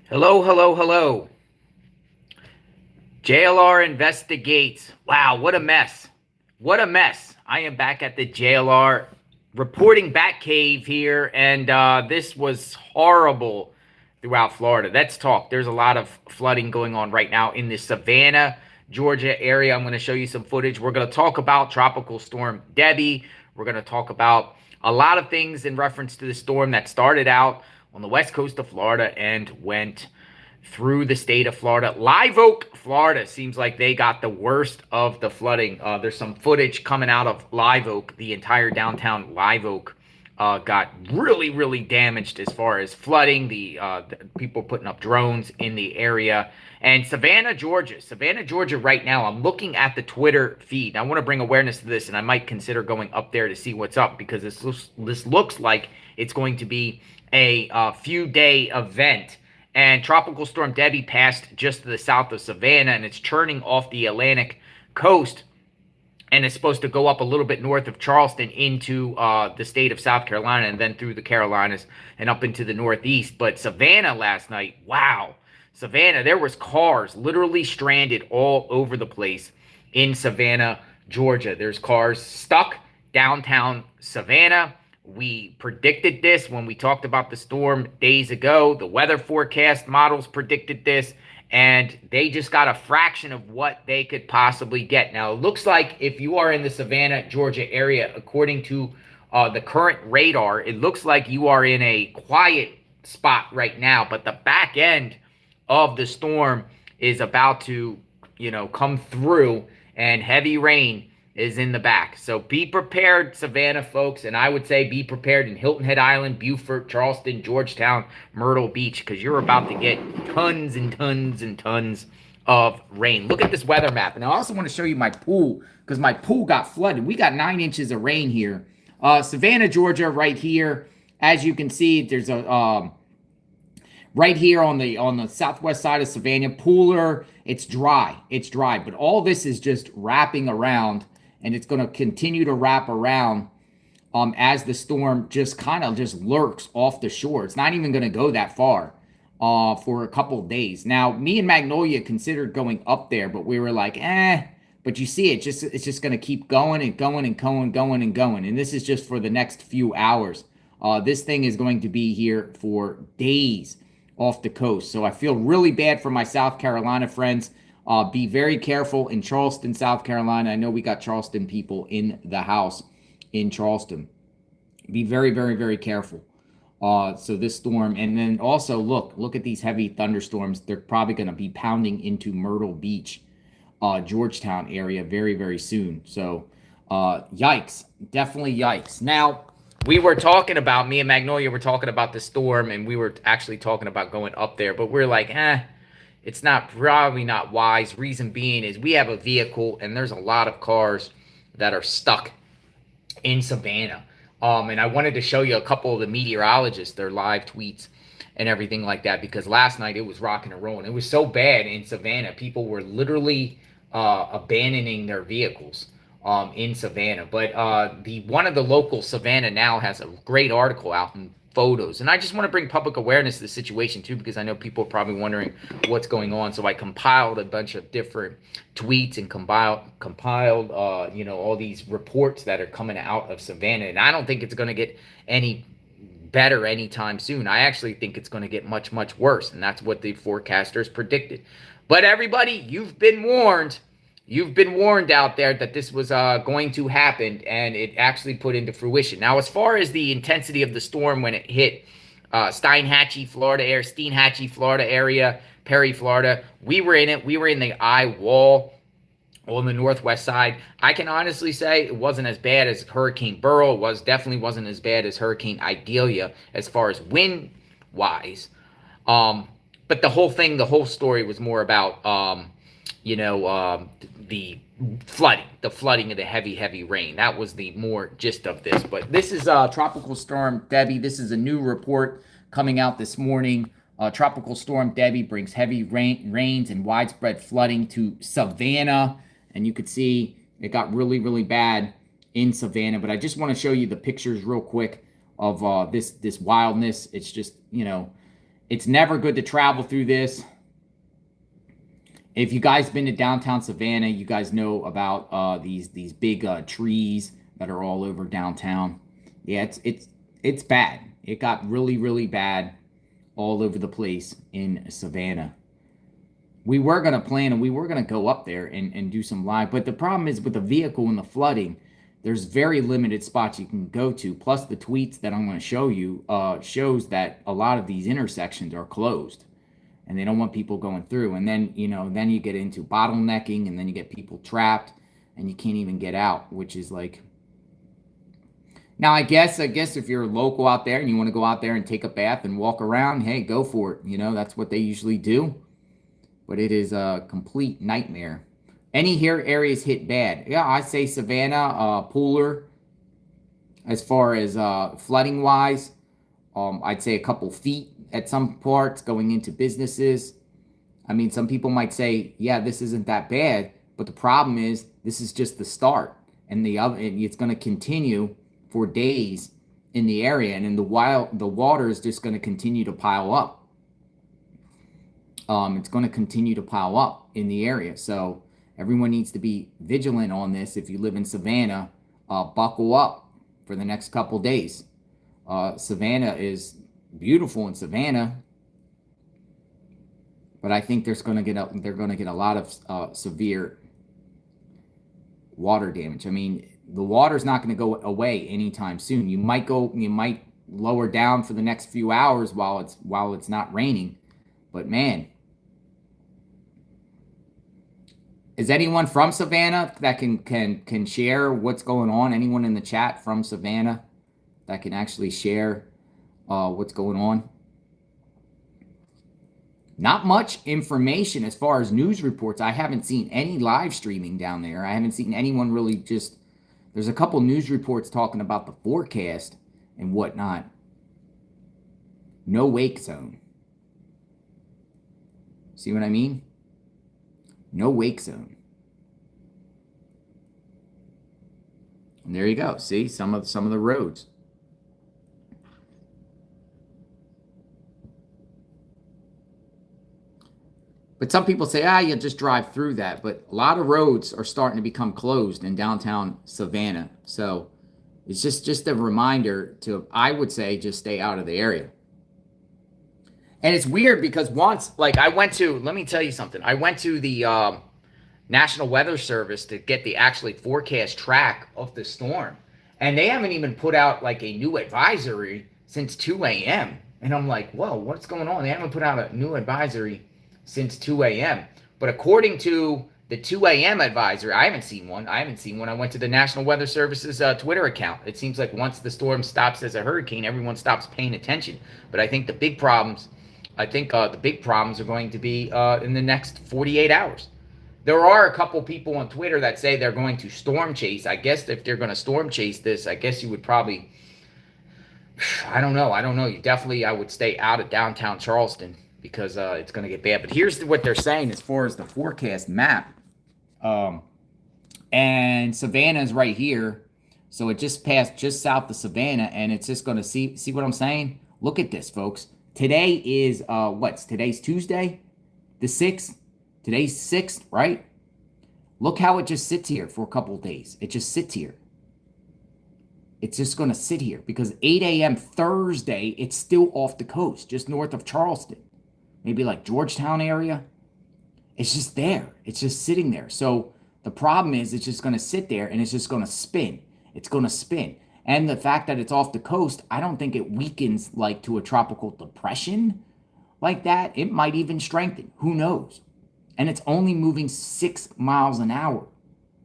Hello, hello, hello. JLR investigates. Wow, what a mess. What a mess. I am back at the JLR reporting Batcave here, and this was horrible throughout Florida. Let's talk. There's a lot of flooding going on right now in the Savannah, Georgia area. I'm going to show you some footage. We're going to talk about Tropical Storm Debby. We're going to talk about a lot of things in reference to the storm that started out on the west coast of Florida and went through the state of Florida. Live Oak, Florida seems like they got the worst of the flooding. There's some footage coming out of Live Oak. The entire downtown Live Oak got really, really damaged as far as flooding. The people putting up drones in the area. And Savannah, Georgia right now, I'm looking at the Twitter feed. I want to bring awareness to this, and I might consider going up there to see what's up because this looks like it's going to be a few day event. And Tropical Storm Debby passed just to the south of Savannah, and it's churning off the Atlantic coast, and it's supposed to go up a little bit north of Charleston into the state of South Carolina, and then through the Carolinas and up into the Northeast. But Savannah last night, wow. Savannah, there was cars literally stranded all over the place in Savannah, Georgia. There's cars stuck downtown Savannah. We predicted this when we talked about the storm days ago. The weather forecast models predicted this, and they just got a fraction of what they could possibly get. Now, it looks like if you are in the Savannah, Georgia area, according to the current radar, it looks like you are in a quiet spot right now, but the back end of the storm is about to, come through, and heavy rain is in the back. So be prepared, Savannah folks, and I would say be prepared in Hilton Head Island, Beaufort, Charleston, Georgetown, Myrtle Beach, because you're about to get tons and tons and tons of rain. Look at this weather map. And I also want to show you my pool, because my pool got flooded. We got 9 inches of rain here. Savannah, Georgia, right here. As you can see, there's a right here on the southwest side of Savannah. Pooler, it's dry. It's dry. But all this is just wrapping around, and it's going to continue to wrap around as the storm just kind of just lurks off the shore. It's not even going to go that far for a couple of days. Now, me and Magnolia considered going up there, but we were like, eh. But you see, it's just going to keep going and going and going and going and going. And this is just for the next few hours. This thing is going to be here for days off the coast. So I feel really bad for my South Carolina friends. Be very careful in Charleston, South Carolina. I know we got Charleston people in the house in Charleston. Be very, very, very careful. So this storm, and then also look at these heavy thunderstorms. They're probably going to be pounding into Myrtle Beach, Georgetown area very, very soon. So yikes, definitely yikes. Now, we were talking about, me and Magnolia were talking about the storm, and we were actually talking about going up there, but we're like, it's probably not wise. Reason being is we have a vehicle, and there's a lot of cars that are stuck in Savannah. And I wanted to show you a couple of the meteorologists, their live tweets and everything like that, because last night it was rocking and rolling. It was so bad in Savannah. People were literally abandoning their vehicles in Savannah. But one of the local Savannah Now has a great article out in photos, and I just want to bring public awareness to the situation too, because I know people are probably wondering what's going on. So I compiled a bunch of different tweets and compiled all these reports that are coming out of Savannah, and I don't think it's going to get any better anytime soon. I actually think it's going to get much, much worse, and that's what the forecasters predicted. But everybody, you've been warned. You've been warned out there that this was going to happen, and it actually put into fruition. Now, as far as the intensity of the storm when it hit Steinhatchee, Florida area, Perry, Florida, we were in it. We were in the eye wall on the northwest side. I can honestly say it wasn't as bad as Hurricane Beryl. Definitely wasn't as bad as Hurricane Idalia as far as wind-wise. But the whole story was more about the flooding of the heavy rain. That was the more gist of this. But this is Tropical Storm Debby. This is a new report coming out this morning. Tropical Storm Debby brings heavy rains and widespread flooding to Savannah. And you could see it got really, really bad in Savannah. But I just want to show you the pictures real quick of this wildness. It's just, It's never good to travel through this. If you guys been to downtown Savannah, you guys know about these big trees that are all over downtown. Yeah, it's bad. It got really bad all over the place in Savannah. We were going to plan and we were going to go up there and do some live. But the problem is with the vehicle and the flooding, there's very limited spots you can go to. Plus the tweets that I'm going to show you shows that a lot of these intersections are closed. And they don't want people going through. And then, then you get into bottlenecking and then you get people trapped and you can't even get out, which is like... Now, I guess if you're local out there and you want to go out there and take a bath and walk around, hey, go for it. That's what they usually do. But it is a complete nightmare. Any here areas hit bad? Yeah, I say Savannah, Pooler, as far as flooding wise. I'd say a couple feet at some parts going into businesses. I mean, some people might say, yeah, this isn't that bad. But the problem is this is just the start. And it's going to continue for days in the area. And in the water is just going to continue to pile up. It's going to continue to pile up in the area. So everyone needs to be vigilant on this. If you live in Savannah, buckle up for the next couple days. Savannah is beautiful in Savannah, but I think they're going to get a lot of severe water damage. I mean, the water's not going to go away anytime soon. You might lower down for the next few hours while it's not raining, but man. Is anyone from Savannah that can share what's going on? Anyone in the chat from Savannah that can actually share what's going on? Not much information as far as news reports. I haven't seen any live streaming down there. I haven't seen anyone really just... There's a couple news reports talking about the forecast and whatnot. No wake zone. See what I mean? No wake zone. And there you go. See some of the roads. But some people say, you just drive through that. But a lot of roads are starting to become closed in downtown Savannah. So it's just a reminder to, I would say, just stay out of the area. And it's weird because once, like let me tell you something. I went to the National Weather Service to get the actually forecast track of the storm. And they haven't even put out like a new advisory since 2 a.m. And I'm like, whoa, what's going on? They haven't put out a new advisory since 2 a.m. But according to the 2 a.m. advisory, I haven't seen one. I went to the National Weather Service's Twitter account. It seems like once the storm stops as a hurricane, everyone stops paying attention. But I think the big problems are going to be in the next 48 hours. There are a couple people on Twitter that say they're going to storm chase. I guess if they're going to storm chase this, I guess you would probably, I don't know. I would stay out of downtown Charleston because it's going to get bad. But here's what they're saying as far as the forecast map. And Savannah is right here. So it just passed just south of Savannah, and it's just going to see what I'm saying? Look at this, folks. Today is, today's Tuesday? The 6th? Today's 6th, right? Look how it just sits here for a couple of days. It just sits here. It's just going to sit here because 8 a.m. Thursday, it's still off the coast, just north of Charleston. Maybe like Georgetown area. It's just there. It's just sitting there. So the problem is it's just going to sit there and it's just going to spin. It's going to spin. And the fact that it's off the coast, I don't think it weakens like to a tropical depression like that. It might even strengthen. Who knows? And it's only moving 6 miles an hour.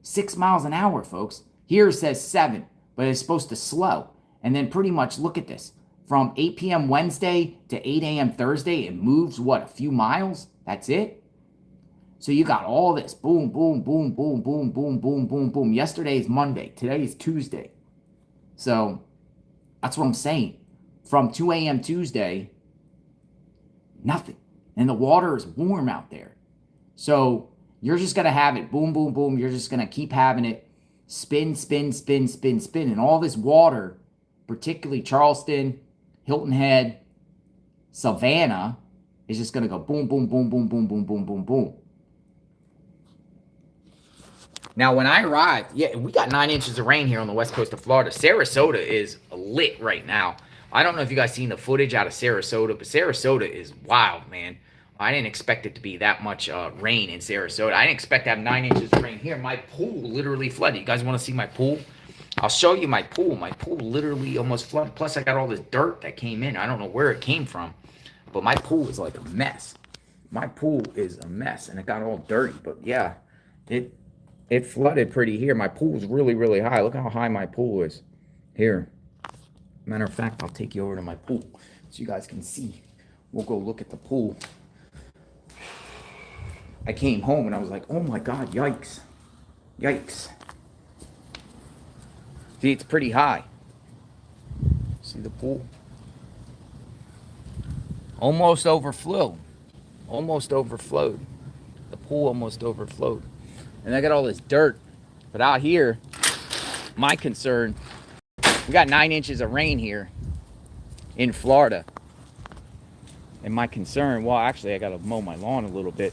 6 miles an hour, folks. Here it says 7, but it's supposed to slow. And then pretty much, look at this. From 8 p.m. Wednesday to 8 a.m. Thursday, it moves, a few miles? That's it? So you got all this. Boom, boom, boom, boom, boom, boom, boom, boom, boom. Yesterday is Monday. Today is Tuesday. So that's what I'm saying. From 2 a.m. Tuesday, nothing. And the water is warm out there. So you're just going to have it. Boom, boom, boom. You're just going to keep having it. Spin, spin, spin, spin, spin. And all this water, particularly Charleston, Hilton Head, Savannah is just going to go boom, boom, boom, boom, boom, boom, boom, boom, boom. Now, when I arrived, yeah, we got 9 inches of rain here on the west coast of Florida. Sarasota is lit right now. I don't know if you guys seen the footage out of Sarasota, but Sarasota is wild, man. I didn't expect it to be that much rain in Sarasota. I didn't expect to have 9 inches of rain here. My pool literally flooded. You guys want to see my pool? I'll show you my pool. My pool literally almost flooded. Plus, I got all this dirt that came in. I don't know where it came from, but my pool is like a mess. My pool is a mess, and it got all dirty. But yeah, it flooded pretty here. My pool is really, really high. Look how high my pool is here. Matter of fact, I'll take you over to my pool so you guys can see. We'll go look at the pool. I came home and I was like, oh my God, yikes. Yikes. See, it's pretty high. See the pool? Almost overflowed. Almost overflowed. The pool almost overflowed. And I got all this dirt. But out here, my concern, we got 9 inches of rain here in Florida. And my concern, well, actually, I got to mow my lawn a little bit.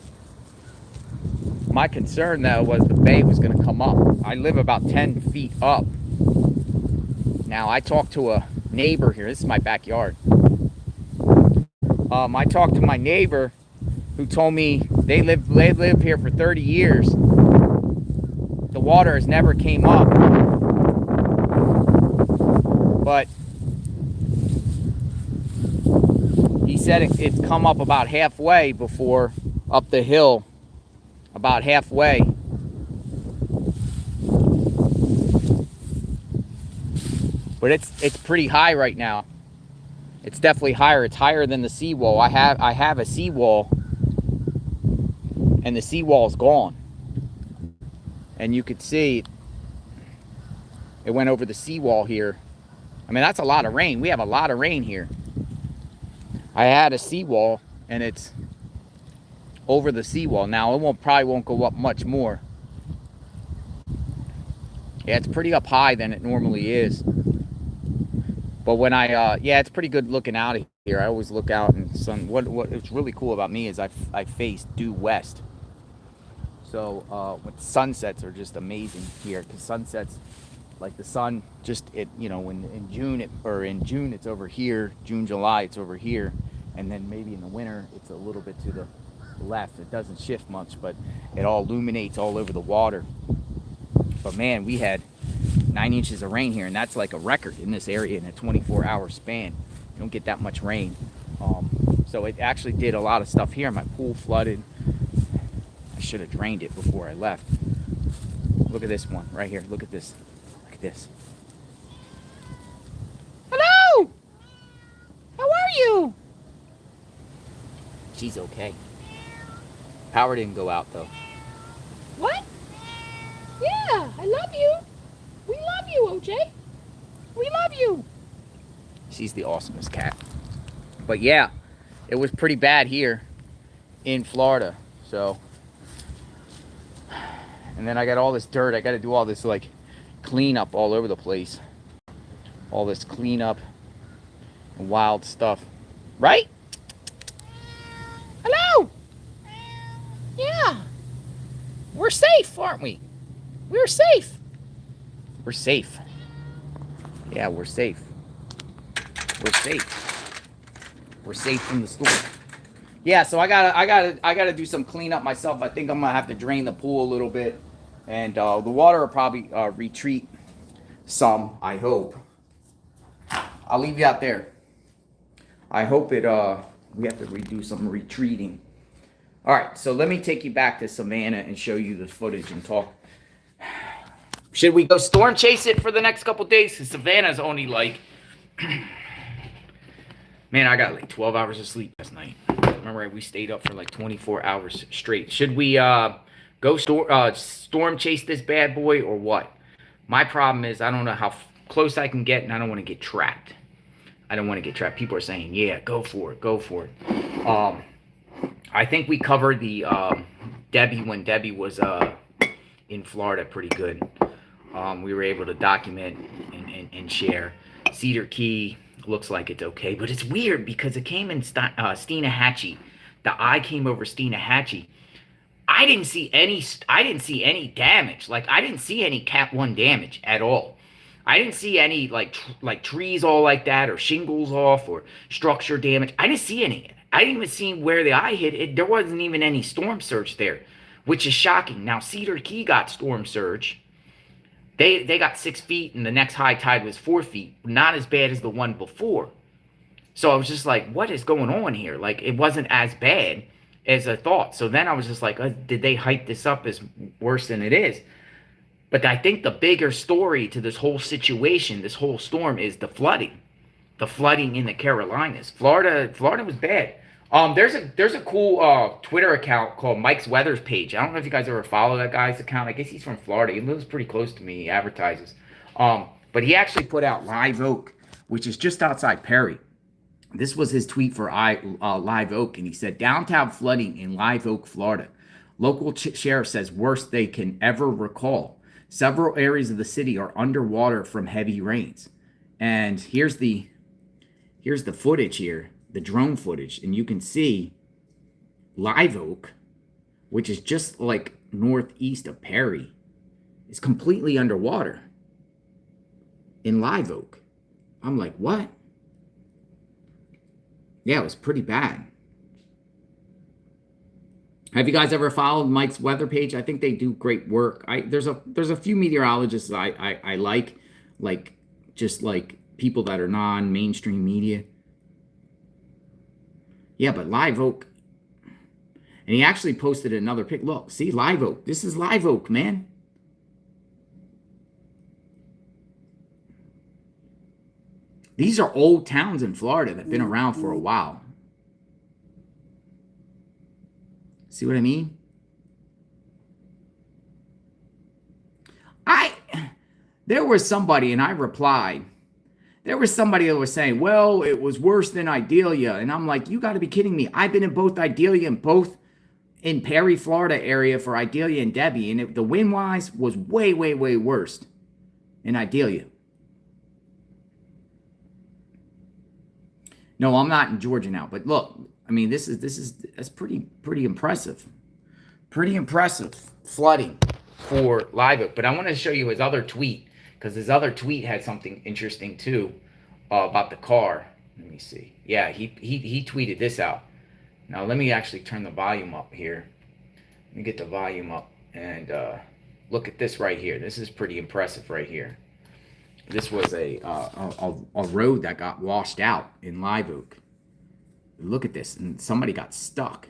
My concern, though, was the bay was going to come up. I live about 10 feet up. Now, I talked to a neighbor here. This is my backyard. I talked to my neighbor who told me they lived here for 30 years. The water has never came up. But he said it's come up about halfway before, up the hill, about halfway. But it's pretty high right now. It's definitely higher. It's higher than the seawall. I have a seawall, and the seawall's gone. And you could see it went over the seawall here. I mean, that's a lot of rain. We have a lot of rain here. I had a seawall, and it's over the seawall. Now, it probably won't go up much more. Yeah, it's pretty up high than it normally is. But when yeah, it's pretty good looking out of here. I always look out and sun. What's really cool about me is I face due west. So with sunsets are just amazing here, because sunsets, like the sun, just when in June it's over here, June, July it's over here, and then maybe in the winter it's a little bit to the left. It doesn't shift much, but it all illuminates all over the water. But man, we had 9 inches of rain here, and that's like a record in this area in a 24-hour span. You don't get that much rain. So it actually did a lot of stuff here. My pool flooded. I should have drained it before I left. Look at this one right here. Look at this. Look at this. Hello! How are you? She's okay. Power didn't go out though. What? Yeah, I love you. We love you, OJ. We love you. She's the awesomest cat. But yeah, it was pretty bad here in Florida. So, and then I got all this dirt. I got to do all this like cleanup all over the place. All this cleanup and wild stuff. Right? Hello? Yeah. We're safe, aren't we? We're safe. We're safe. Yeah, we're safe. We're safe. We're safe from the storm. Yeah, so I gotta do some cleanup myself. I think I'm gonna have to drain the pool a little bit, and the water will probably retreat some. I hope. I'll leave you out there. I hope it. We have to redo some retreating. All right, so let me take you back to Savannah and show you the footage and talk. Should we go storm chase it for the next couple days? Because Savannah's only like, man, I got like 12 hours of sleep last night. Remember, we stayed up for like 24 hours straight. Should we go storm chase this bad boy or what? My problem is I don't know how close I can get, and I don't want to get trapped. I don't want to get trapped. People are saying, yeah, go for it, go for it. I think we covered the Debby when Debby was in Florida pretty good. We were able to document and share Cedar Key, looks like it's okay, but it's weird because it came in Steenahatchee. The eye came over Steenahatchee. I didn't see any damage. Like I didn't see any Cat 1 damage at all. I didn't see any like trees all like that or shingles off or structure damage. I didn't see any. I didn't even see where the eye hit. There wasn't even any storm surge there, which is shocking. Now Cedar Key got storm surge. They got 6 feet, and the next high tide was 4 feet. Not as bad as the one before. So I was just like, what is going on here? Like, it wasn't as bad as I thought. So then I was just like, did they hype this up as worse than it is? But I think the bigger story to this whole situation, this whole storm, is the flooding. The flooding in the Carolinas. Florida was bad. There's a cool Twitter account called Mike's Weathers Page. I don't know if you guys ever follow that guy's account. I guess he's from Florida. He lives pretty close to me. He advertises. But he actually put out Live Oak, which is just outside Perry. This was his tweet for Live Oak, and he said, downtown flooding in Live Oak, Florida. Local sheriff says worst they can ever recall. Several areas of the city are underwater from heavy rains. And here's the footage here, the drone footage, and you can see Live Oak, which is just like northeast of Perry, is completely underwater in Live Oak. I'm like, what? Yeah, it was pretty bad. Have you guys ever followed Mike's weather page? I think they do great work. There's a few meteorologists I like just like people that are non-mainstream media. Yeah, but Live Oak, and he actually posted another pic. Look, see Live Oak. This is Live Oak, man. These are old towns in Florida that have been around for a while. See what I mean? There was somebody, and I replied, there was somebody that was saying, well, it was worse than Idalia. And I'm like, you got to be kidding me. I've been in both Idalia and both in Perry, Florida area for Idalia and Debby. And the wind-wise was way, way, way worse in Idalia. No, I'm not in Georgia now. But look, I mean, that's pretty impressive. Pretty impressive flooding for Live Oak. But I want to show you his other tweet, because his other tweet had something interesting too about the car. Let me see. Yeah, he tweeted this out. Now let me actually turn the volume up here. Let me get the volume up and look at this right here. This is pretty impressive right here. This was a road that got washed out in Live Oak. Look at this, and somebody got stuck.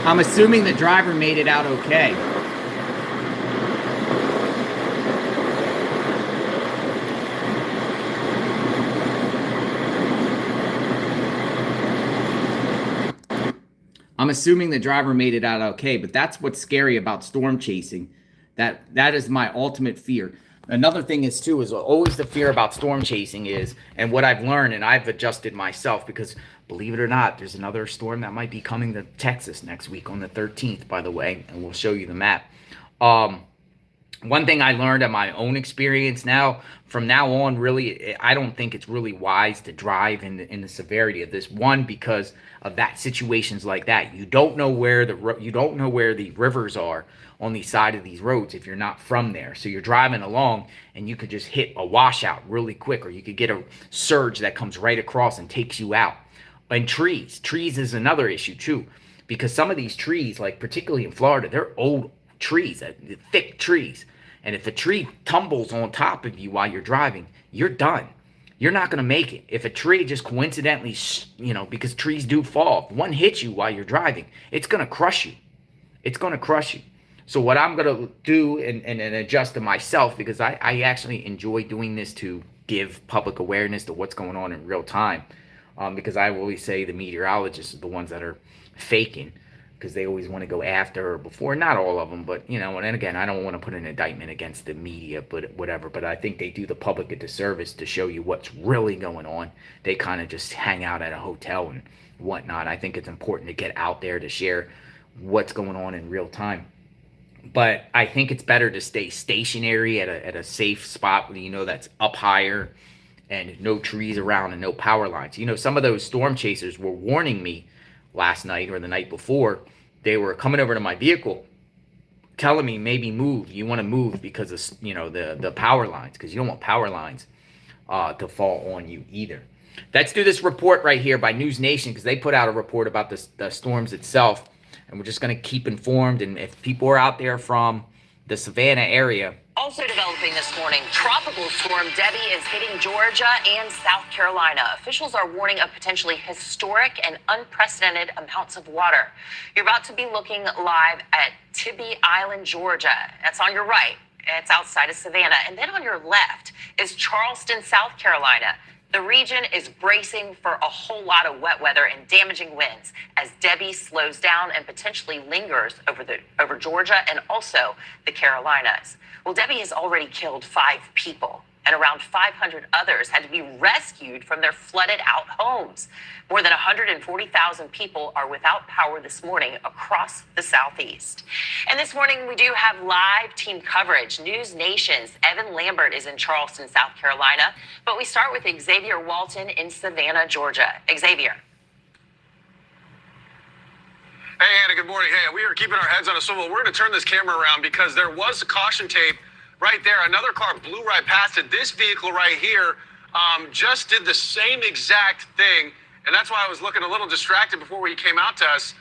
I'm assuming the driver made it out okay. I'm assuming the driver made it out okay, but that's what's scary about storm chasing. That is my ultimate fear. Another thing is too, is always the fear about storm chasing is, and what I've learned, and I've adjusted myself, because believe it or not, there's another storm that might be coming to Texas next week on the 13th, by the way, and we'll show you the map. One thing I learned at my own experience now, from now on, really, I don't think it's really wise to drive in the severity of this. One, because of that situations like that. You don't know where the rivers are on the side of these roads if you're not from there. So you're driving along and you could just hit a washout really quick, or you could get a surge that comes right across and takes you out. And trees is another issue too, because some of these trees, like particularly in Florida, they're old trees, thick trees. And if a tree tumbles on top of you while you're driving, you're done. You're not going to make it. If a tree just coincidentally, because trees do fall, if one hits you while you're driving, it's going to crush you. It's going to crush you. So what I'm going to do and adjust to myself, because I actually enjoy doing this to give public awareness to what's going on in real time. Because I always say the meteorologists are the ones that are faking. because they always want to go after or before. Not all of them, but and again, I don't want to put an indictment against the media, but whatever. But I think they do the public a disservice to show you what's really going on. They kind of just hang out at a hotel and whatnot. I think it's important to get out there to share what's going on in real time. But I think it's better to stay stationary at a safe spot where that's up higher and no trees around and no power lines. Some of those storm chasers were warning me last night or the night before. They were coming over to my vehicle telling me, maybe move. You want to move because of the power lines, because you don't want power lines to fall on you either. Let's do this report right here by News Nation, because they put out a report about the storms itself, and we're just going to keep informed. And if people are out there from the Savannah area. Also developing this morning, Tropical Storm Debby is hitting Georgia and South Carolina. Officials are warning of potentially historic and unprecedented amounts of water. You're about to be looking live at Tybee Island, Georgia. That's on your right. It's outside of Savannah. And then on your left is Charleston, South Carolina. The region is bracing for a whole lot of wet weather and damaging winds as Debby slows down and potentially lingers over Georgia and also the Carolinas. Well, Debby has already killed 5 people, and around 500 others had to be rescued from their flooded out homes. More than 140,000 people are without power this morning across the Southeast. And this morning, we do have live team coverage. News Nation's Evan Lambert is in Charleston, South Carolina. But we start with Xavier Walton in Savannah, Georgia. Xavier. Hey, Anna, good morning. Hey, we are keeping our heads on a swivel. We're going to turn this camera around because there was a caution tape right there. Another car blew right past it. This vehicle right here just did the same exact thing. And that's why I was looking a little distracted before he came out to us,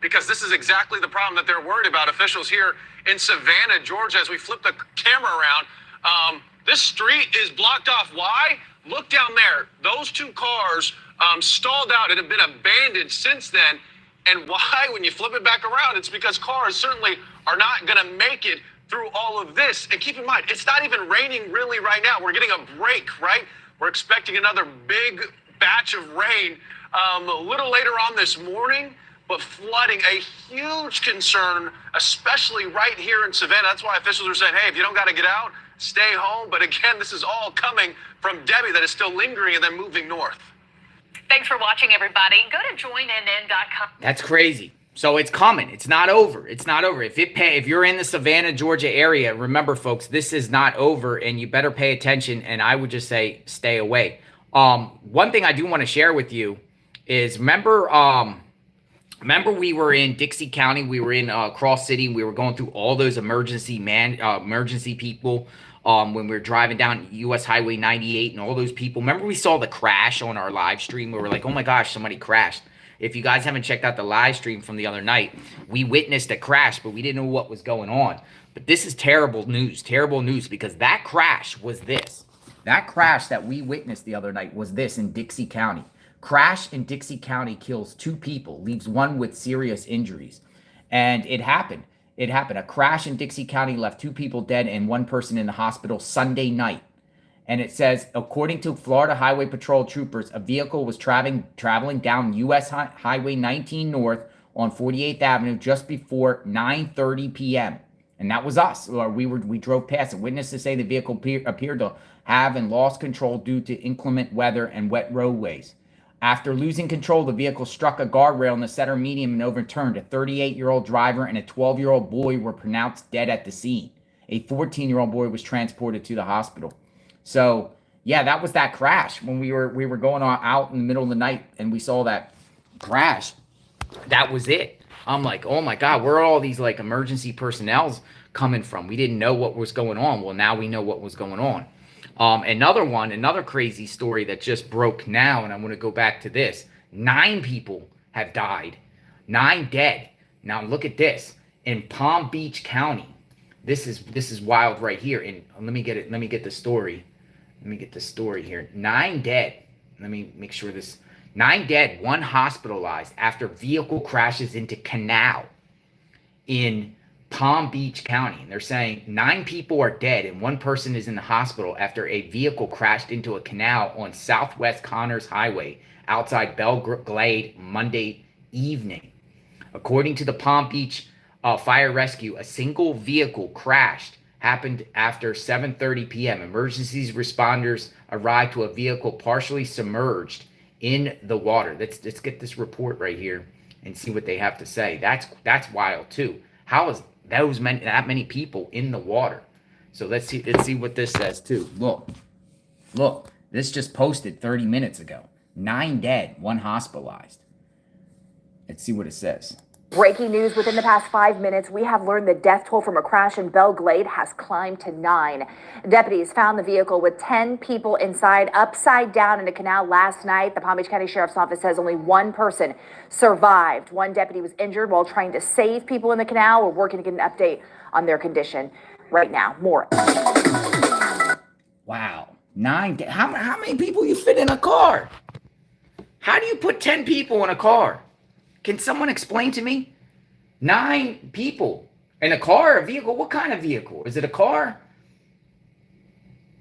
because this is exactly the problem that they're worried about. Officials here in Savannah, Georgia, as we flip the camera around, this street is blocked off. Why? Look down there. Those 2 cars stalled out and have been abandoned since then. And why? When you flip it back around, it's because cars certainly are not going to make it through all of this. And keep in mind, it's not even raining really right now. We're getting a break, right? We're expecting another big batch of rain a little later on this morning, but flooding a huge concern, especially right here in Savannah. That's why officials are saying, hey, if you don't got to get out, stay home. But again, this is all coming from Debby that is still lingering and then moving north. Thanks for watching, everybody. Go to joinnn.com. That's crazy. So it's coming. It's not over. It's not over. If you're in the Savannah, Georgia area, remember, folks, this is not over, and you better pay attention. And I would just say stay away. One thing I do want to share with you is remember we were in Dixie County. We were in Cross City. We were going through all those emergency people. When we were driving down US Highway 98 and all those people. Remember we saw the crash on our live stream? We were like, oh my gosh, somebody crashed. If you guys haven't checked out the live stream from the other night, we witnessed a crash, but we didn't know what was going on. But this is terrible news, because that crash was this. That crash that we witnessed the other night was this in Dixie County. Crash in Dixie County kills 2 people, leaves 1 with serious injuries. And it happened. It happened. A crash in Dixie County left 2 people dead and 1 person in the hospital Sunday night. And it says, according to Florida Highway Patrol troopers, a vehicle was traveling down US Highway 19 North on 48th Avenue just before 9:30 p.m. And that was us. We drove past it. Witnesses say the vehicle appeared to have and lost control due to inclement weather and wet roadways. After losing control, the vehicle struck a guardrail in the center median and overturned. A 38-year-old driver and a 12-year-old boy were pronounced dead at the scene. A 14-year-old boy was transported to the hospital. So, yeah, that was that crash when we were going out in the middle of the night and we saw that crash. That was it. I'm like, oh my God, where are all these like emergency personnel coming from? We didn't know what was going on. Well, now we know what was going on. Another crazy story that just broke now, and I want to go back to this. 9 people have died. 9 dead. Now look at this. In Palm Beach County. This is wild right here. And let me get the story. Let me get the story here. 9 dead. Let me make sure this. 9 dead, 1 hospitalized after vehicle crashes into canal in Palm Beach County. And they're saying 9 people are dead and 1 person is in the hospital after a vehicle crashed into a canal on Southwest Connors Highway outside Belglade Monday evening. According to the Palm Beach Fire Rescue, a single vehicle crashed happened after 7:30 p.m. Emergency responders arrived to a vehicle partially submerged in the water. Let's get this report right here and see what they have to say. That's wild too. How is that many people in the water? So let's see what this says too. Look, this just posted 30 minutes ago. 9 dead, 1 hospitalized. Let's see what it says. Breaking news within the past 5 minutes, we have learned the death toll from a crash in Belle Glade has climbed to 9. Deputies found the vehicle with 10 people inside, upside down in a canal last night. The Palm Beach County Sheriff's Office says only 1 person survived. 1 deputy was injured while trying to save people in the canal. We're working to get an update on their condition right now. More. Wow. 9. How many people you fit in a car? How do you put 10 people in a car? Can someone explain to me? 9 people in a car, a vehicle? What kind of vehicle? Is it a car?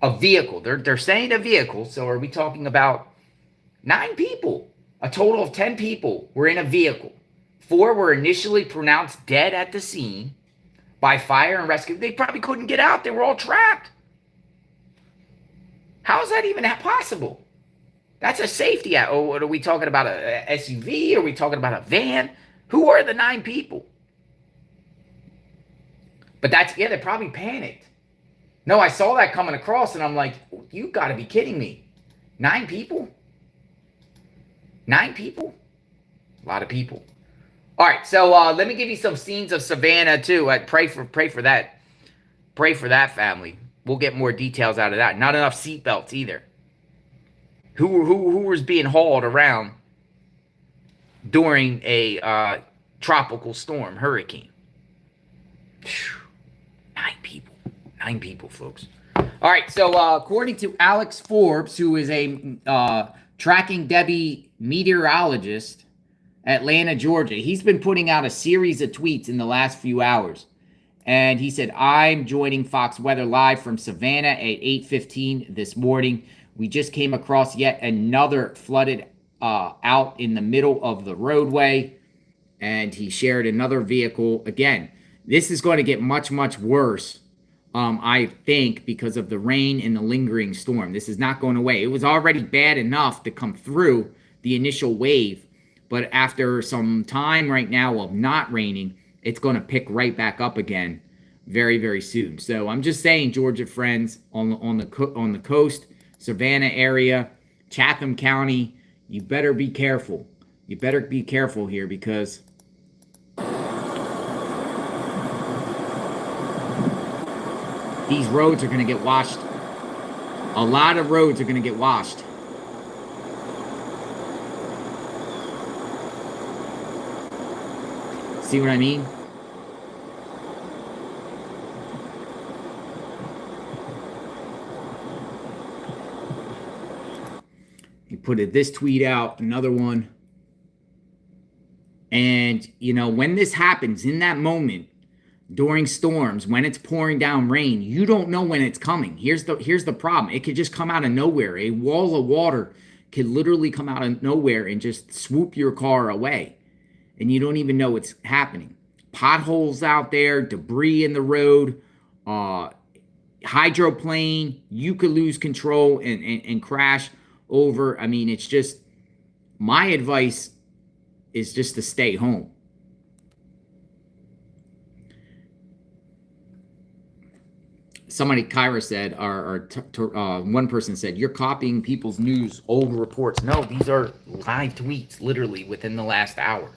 A vehicle. They're saying a vehicle. So are we talking about 9 people? A total of 10 people were in a vehicle. 4 were initially pronounced dead at the scene by fire and rescue. They probably couldn't get out. They were all trapped. How is that even possible? That's a safety. Oh, what are we talking about? A SUV? Are we talking about a van? Who are the 9 people? But they're probably panicked. No, I saw that coming across and I'm like, you got to be kidding me. 9 people? 9 people? A lot of people. All right, so let me give you some scenes of Savannah too. Pray for that. Pray for that family. We'll get more details out of that. Not enough seatbelts either. Who was being hauled around during a tropical storm, hurricane? 9 people. 9 people, folks. All right, so according to Alex Forbes, who is a Tracking Debby meteorologist, Atlanta, Georgia, he's been putting out a series of tweets in the last few hours. And he said, I'm joining Fox Weather Live from Savannah at 8:15 this morning. We just came across yet another flooded out in the middle of the roadway. And he shared another vehicle. Again, this is going to get much, much worse, I think, because of the rain and the lingering storm. This is not going away. It was already bad enough to come through the initial wave. But after some time right now of not raining, it's going to pick right back up again very, very soon. So I'm just saying, Georgia friends, on the coast, Savannah area, Chatham County, you better be careful. You better be careful here because these roads are going to get washed. A lot of roads are going to get washed. See what I mean? He put this tweet out, another one. And, when this happens in that moment, during storms, when it's pouring down rain, you don't know when it's coming. Here's the problem. It could just come out of nowhere. A wall of water could literally come out of nowhere and just swoop your car away. And you don't even know what's happening. Potholes out there, debris in the road, hydroplane, you could lose control and crash over. I mean, it's just, my advice is just to stay home. Somebody, Kyra said, one person said, you're copying people's news, old reports. No, these are live tweets, literally within the last hour.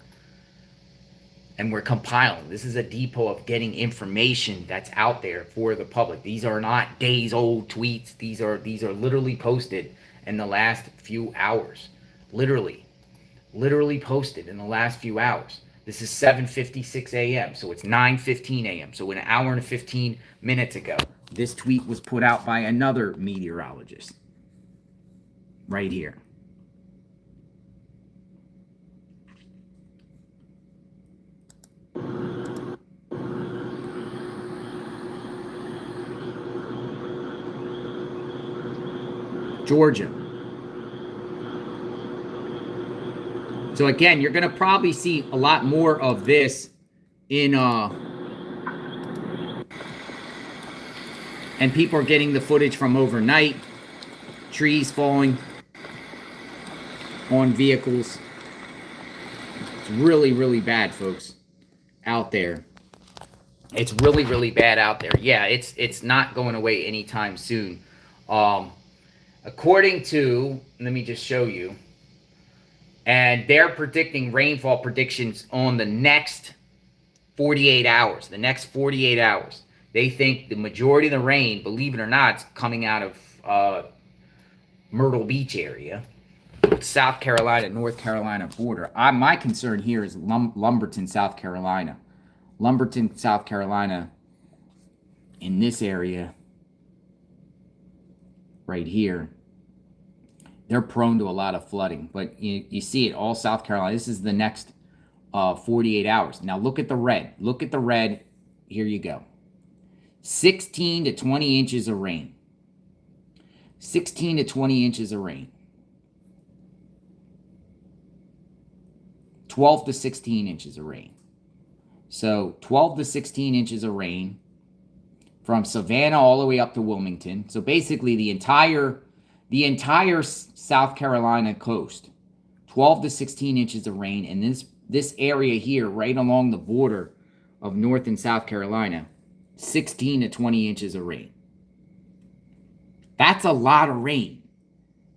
And we're compiling. This is a depot of getting information that's out there for the public. These are not days old tweets. These are literally posted in the last few hours. Literally posted in the last few hours. This is 7:56 a.m. So it's 9:15 a.m. So an hour and 15 minutes ago, this tweet was put out by another meteorologist. Right here. Georgia. So again, you're going to probably see a lot more of this in and people are getting the footage from overnight, trees falling on vehicles. It's really, really bad, folks, out there. It's really, really bad out there. Yeah, it's not going away anytime soon. According to, let me just show you, and they're predicting rainfall predictions on the next 48 hours. The next 48 hours. They think the majority of the rain, believe it or not, is coming out of Myrtle Beach area, South Carolina, North Carolina border. My concern here is Lumberton, South Carolina. Lumberton, South Carolina, in this area right here, they're prone to a lot of flooding. But you see it, all South Carolina. This is the next 48 hours. Now look at the red. Look at the red. Here you go. 16 to 20 inches of rain. 16 to 20 inches of rain. 12 to 16 inches of rain. So 12 to 16 inches of rain from Savannah all the way up to Wilmington. So basically the entire South Carolina coast. 12 to 16 inches of rain. And this area here, right along the border of North and South Carolina, 16 to 20 inches of rain. That's a lot of rain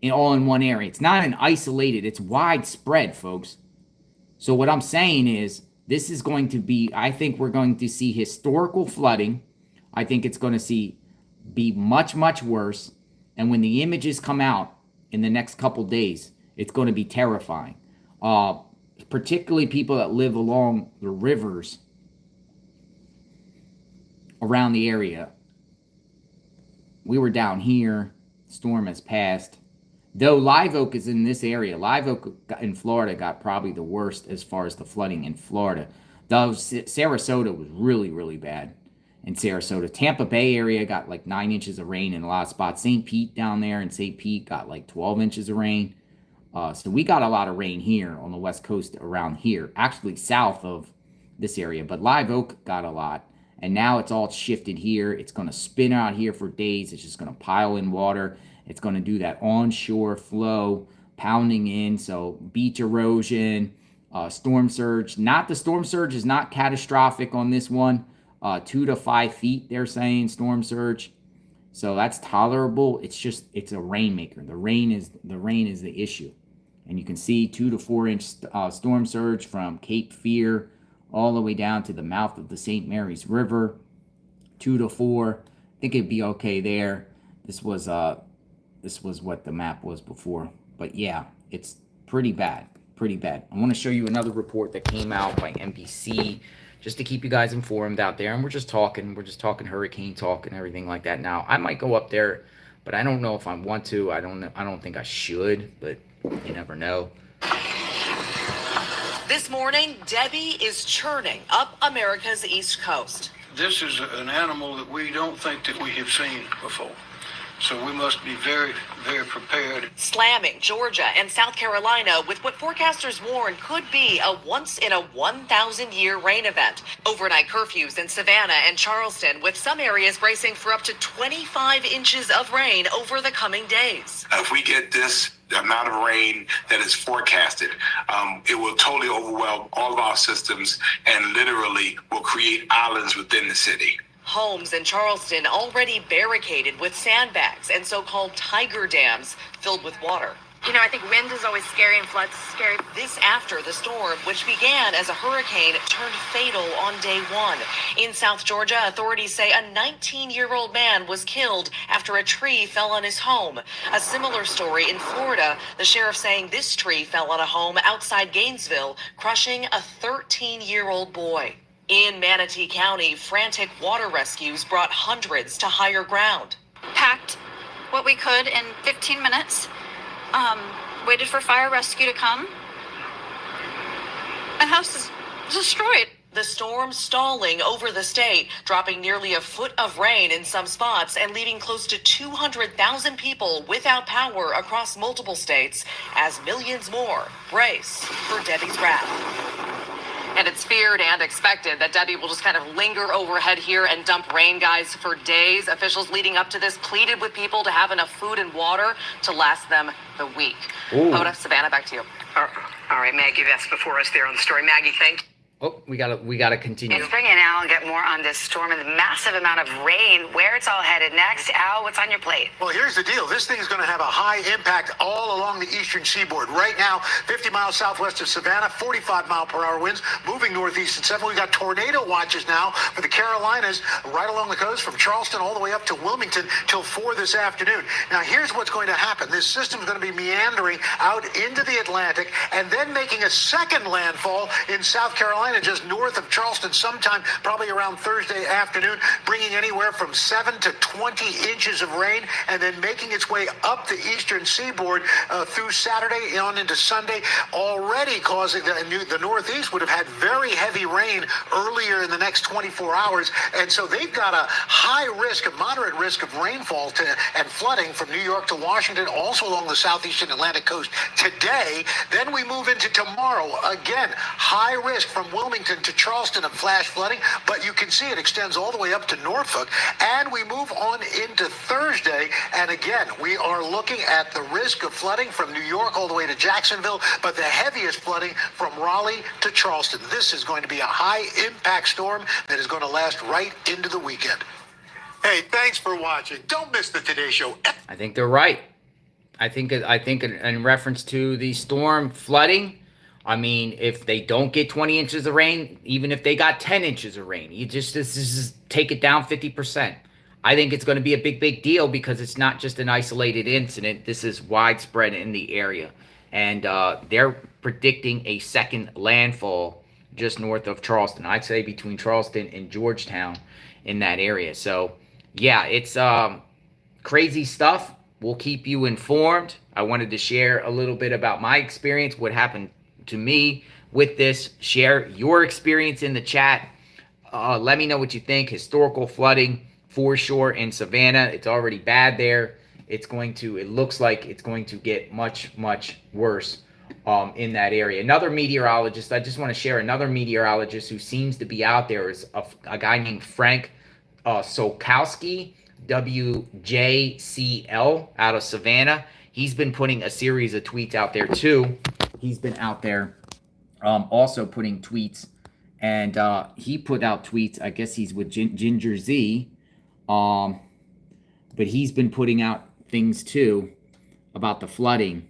all in one area. It's not an isolated, it's widespread, folks. So what I'm saying is, this is going to be, I think we're going to see historical flooding. I think it's going to be much, much worse. And when the images come out in the next couple days, it's going to be terrifying. Particularly people that live along the rivers around the area. We were down here. Storm has passed. Though Live Oak is in this area, Live Oak in Florida got probably the worst as far as the flooding in Florida. Though Sarasota was really, really bad in Sarasota. Tampa Bay area got like 9 inches of rain in a lot of spots. St. Pete down there in St. Pete got like 12 inches of rain. So we got a lot of rain here on the West Coast around here, actually south of this area. But Live Oak got a lot. And now it's all shifted here. It's going to spin out here for days. It's just going to pile in water. It's going to do that onshore flow, pounding in. So beach erosion, storm surge. The storm surge is not catastrophic on this one. 2 to 5 feet, they're saying, storm surge. So that's tolerable. It's a rainmaker. The rain is the issue. And you can see 2 to 4 inch storm surge from Cape Fear all the way down to the mouth of the St. Mary's River. 2 to 4. I think it'd be okay there. This was what the map was before. But yeah, it's pretty bad. Pretty bad. I want to show you another report that came out by NBC just to keep you guys informed out there. And we're just talking hurricane talk and everything like that. Now, I might go up there, but I don't know if I want to. I don't think I should, but you never know. This morning, Debbie is churning up America's East Coast. This is an animal that we don't think that we have seen before. So we must be very, very prepared. Slamming Georgia and South Carolina with what forecasters warn could be a once-in-a-1,000-year rain event. Overnight curfews in Savannah and Charleston, with some areas bracing for up to 25 inches of rain over the coming days. If we get this amount of rain that is forecasted, it will totally overwhelm all of our systems and literally will create islands within the city. Homes in Charleston already barricaded with sandbags and so-called tiger dams filled with water. You know, I think wind is always scary and floods scary. This after the storm, which began as a hurricane, turned fatal on day one. In South Georgia, authorities say a 19-year-old man was killed after a tree fell on his home. A similar story in Florida, the sheriff saying this tree fell on a home outside Gainesville, crushing a 13-year-old boy. In Manatee County, frantic water rescues brought hundreds to higher ground. Packed what we could in 15 minutes, waited for fire rescue to come. My house is destroyed. The storm stalling over the state, dropping nearly a foot of rain in some spots and leaving close to 200,000 people without power across multiple states as millions more brace for Debbie's wrath. And it's feared and expected that Debbie will just kind of linger overhead here and dump rain, guys, for days. Officials leading up to this pleaded with people to have enough food and water to last them the week. Savannah, back to you. All right, Maggie, that's before us there on the story. Maggie, thank you. Oh, we gotta continue. Let's bring in Al and get more on this storm and the massive amount of rain, where it's all headed next. Al, what's on your plate? Well, here's the deal. This thing is going to have a high impact all along the eastern seaboard. Right now, 50 miles southwest of Savannah, 45-mile-per-hour winds, moving northeast at 7. We've got tornado watches now for the Carolinas right along the coast from Charleston all the way up to Wilmington till 4 this afternoon. Now, here's what's going to happen. This system is going to be meandering out into the Atlantic and then making a second landfall in South Carolina, just north of Charleston, sometime probably around Thursday afternoon, bringing anywhere from 7 to 20 inches of rain, and then making its way up the eastern seaboard through Saturday on into Sunday, already causing the Northeast would have had very heavy rain earlier in the next 24 hours, and so they've got a high risk, a moderate risk of rainfall and flooding from New York to Washington, also along the southeastern Atlantic coast today. Then we move into tomorrow. Again, high risk from Wilmington to Charleston of flash flooding, but you can see it extends all the way up to Norfolk, and we move on into Thursday, and again, we are looking at the risk of flooding from New York all the way to Jacksonville, but the heaviest flooding from Raleigh to Charleston. This is going to be a high-impact storm that is going to last right into the weekend. Hey, thanks for watching. Don't miss the Today Show. I think they're right. I think in reference to the storm flooding, I mean, if they don't get 20 inches of rain, even if they got 10 inches of rain, you just take it down 50%. I think it's going to be a big deal because it's not just an isolated incident. This is widespread in the area. And they're predicting a second landfall just north of Charleston. I'd say between Charleston and Georgetown in that area. So, yeah, it's crazy stuff. We'll keep you informed. I wanted to share a little bit about my experience, what happened to me with this. Share your experience in the chat. Let me know what you think. Historical flooding for sure in Savannah. It's already bad there. It looks like it's going to get much worse in that area. Another meteorologist, I just want to share another meteorologist who seems to be out there is a guy named Frank Solkowski, WJCL, out of Savannah. He's been putting a series of tweets out there too. He's been out there also putting tweets, and he put out tweets. I guess he's with Ginger Z, but he's been putting out things too about the flooding.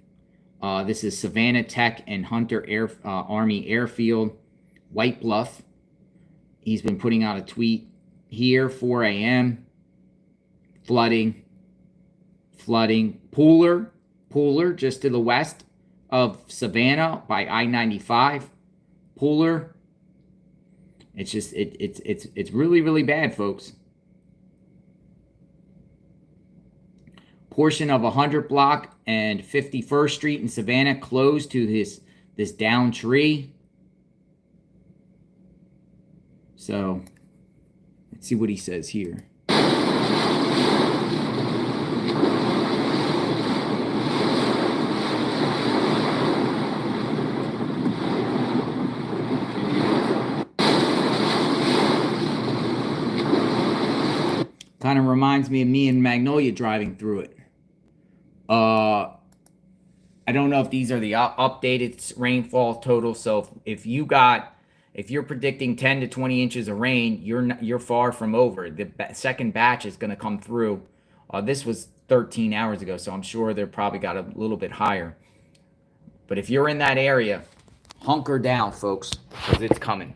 This is Savannah Tech and Hunter Army Airfield, White Bluff. He's been putting out a tweet here, 4 a.m. Flooding. Pooler, just to the west of Savannah by I-95. Pooler. It's just it's really bad, folks. Portion of 100 block and 51st Street in Savannah closed to this downed tree. So let's see what he says here. Kind of reminds me of me and Magnolia driving through it. I don't know if these are the updated rainfall totals. So if you're predicting 10 to 20 inches of rain, you're far from over. The second batch is going to come through. This was 13 hours ago, so I'm sure they're probably got a little bit higher. But if you're in that area, hunker down, folks, because it's coming.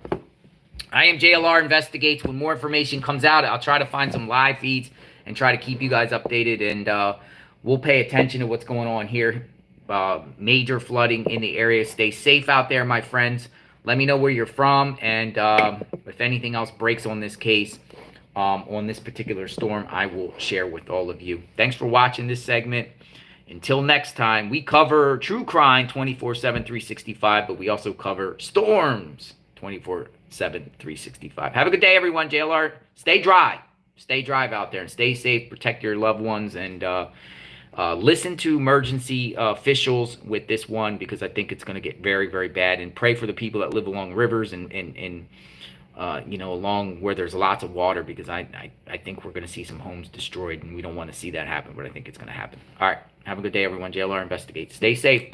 I am JLR Investigates. When more information comes out, I'll try to find some live feeds and try to keep you guys updated. And we'll pay attention to what's going on here. Major flooding in the area. Stay safe out there, my friends. Let me know where you're from. And if anything else breaks on this case, on this particular storm, I will share with all of you. Thanks for watching this segment. Until next time, we cover true crime 24/7, 365, but we also cover storms 24/7, 7-365. Have a good day, everyone. JLR, stay dry. Stay dry out there and stay safe. Protect your loved ones and listen to emergency officials with this one, because I think it's going to get very, very bad. And pray for the people that live along rivers and along where there's lots of water, because I think we're going to see some homes destroyed, and we don't want to see that happen, but I think it's going to happen. All right. Have a good day, everyone. JLR investigates. Stay safe.